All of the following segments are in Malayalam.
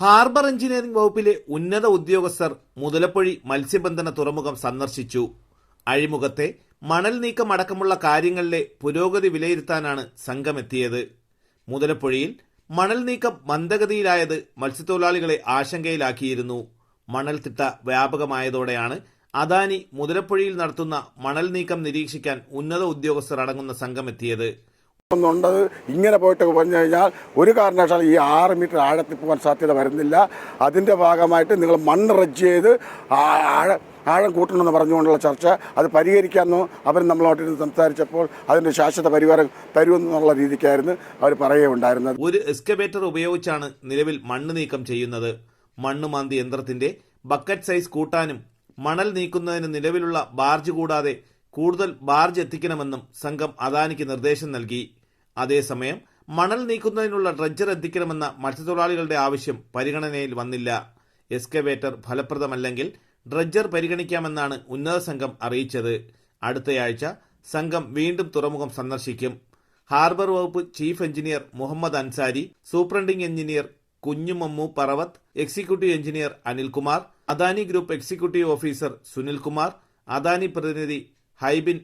ഹാർബർ എഞ്ചിനീയറിംഗ് വകുപ്പിലെ ഉന്നത ഉദ്യോഗസ്ഥർ മുതലപ്പൊഴി മത്സ്യബന്ധന തുറമുഖം സന്ദർശിച്ചു. അഴിമുഖത്തെ മണൽ നീക്കം അടക്കമുള്ള കാര്യങ്ങളിലെ പുരോഗതി വിലയിരുത്താനാണ് സംഘമെത്തിയത്. മുതലപ്പൊഴിയിൽ മണൽ നീക്കം മന്ദഗതിയിലായത് മത്സ്യത്തൊഴിലാളികളെ ആശങ്കയിലാക്കിയിരുന്നു. മണൽത്തിട്ട വ്യാപകമായതോടെയാണ് അദാനി മുതലപ്പൊഴിയിൽ നടത്തുന്ന മണൽ നീക്കം നിരീക്ഷിക്കാൻ ഉന്നത ഉദ്യോഗസ്ഥർ അടങ്ങുന്ന സംഘമെത്തിയത്. ഇങ്ങനെ പോയിട്ട് പറഞ്ഞു കഴിഞ്ഞാൽ ഒരു കാരണവശാലും ഈ 6 മീറ്റർ ആഴത്തിൽ പോകാൻ സാധ്യത വരുന്നില്ല. അതിൻ്റെ ഭാഗമായിട്ട് നിങ്ങൾ മണ്ണ് റെഡ്ജ് ചെയ്ത് ആഴം കൂട്ടണമെന്ന് പറഞ്ഞുകൊണ്ടുള്ള ചർച്ച അത് പരിഹരിക്കാമെന്ന് അവർ നമ്മളോട്ട് സംസാരിച്ചപ്പോൾ അതിൻ്റെ ശാശ്വത പരിഹാരം തരുമെന്നുള്ള രീതിക്കായിരുന്നു അവർ പറയുകയുണ്ടായിരുന്നത്. ഒരു എക്സ്കവേറ്റർ ഉപയോഗിച്ചാണ് നിലവിൽ മണ്ണ് നീക്കം ചെയ്യുന്നത്. മണ്ണ് മാന്തി യന്ത്രത്തിന്റെ ബക്കറ്റ് സൈസ് കൂട്ടാനും മണൽ നീക്കുന്നതിന് നിലവിലുള്ള ബാർജ് കൂടാതെ കൂടുതൽ ബാർജ് എത്തിക്കണമെന്നും സംഘം അദാനിക്ക് നിർദ്ദേശം നൽകി. അതേസമയം മണൽ നീക്കുന്നതിനുള്ള ഡ്രഡ്ജർ എത്തിക്കണമെന്ന മത്സ്യത്തൊഴിലാളികളുടെ ആവശ്യം പരിഗണനയിൽ വന്നില്ല. എക്സ്കവേറ്റർ ഫലപ്രദമല്ലെങ്കിൽ ഡ്രഡ്ജർ പരിഗണിക്കാമെന്നാണ് ഉന്നത സംഘം അറിയിച്ചത്. അടുത്തയാഴ്ച സംഘം വീണ്ടും തുറമുഖം സന്ദർശിക്കും. ഹാർബർ വകുപ്പ് chief engineer Muhammad Ansari, superintending engineer Kunjumammu Paravath, executive engineer Anilkumar, Adani group executive officer Sunilkumar, Adani പ്രതിനിധി ഹൈബിൻ,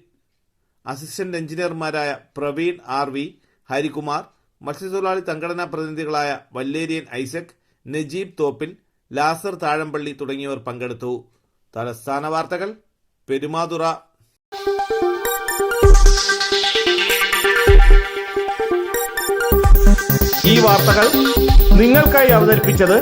അസിസ്റ്റന്റ് എഞ്ചിനീയർമാരായ പ്രവീൺ RV, ഹരികുമാർ, മത്സ്യത്തൊഴിലാളി സംഘടനാ പ്രതിനിധികളായ വല്ലേരിയൻ ഐസക്, നജീബ് തോപ്പിൽ, ലാസർ താഴമ്പള്ളി തുടങ്ങിയവർ പങ്കെടുത്തു. തലസ്ഥാന വാർത്തകൾ, പെരുമാതുറ. ഈ വാർത്തകൾ നിങ്ങൾക്കായി അവതരിപ്പിച്ചത്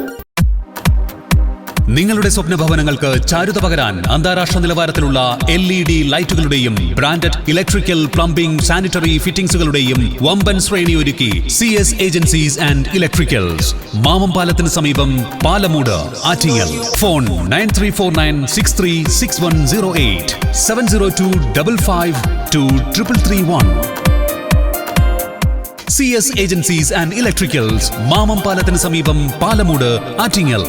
നിങ്ങളുടെ സ്വപ്ന ഭവനങ്ങൾക്ക് ചാരുത പകരാൻ അന്താരാഷ്ട്ര നിലവാരത്തിലുള്ള LED ലൈറ്റുകളുടെയും ബ്രാൻഡഡ് ഇലക്ട്രിക്കൽ, പ്ലംബിംഗ്, സാനിറ്ററി ഫിറ്റിംഗ്സുകളുടെയും വമ്പൻ ശ്രേണി ഒരുക്കി CS agencies and electricals. Mamam പാലത്തിന് സമീപം, Palamoodu, Attingal. Phone 9349636108 702552331. CS agencies and electricals, Mamam പാലത്തിന് സമീപം, Palamoodu, Attingal.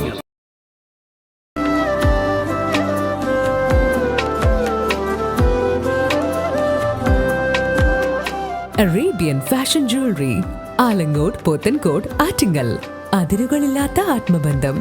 Arabian fashion jewellery, Alangode, Pothencode, Attingal. അതിരുകളില്ലാത്ത ആത്മബന്ധം.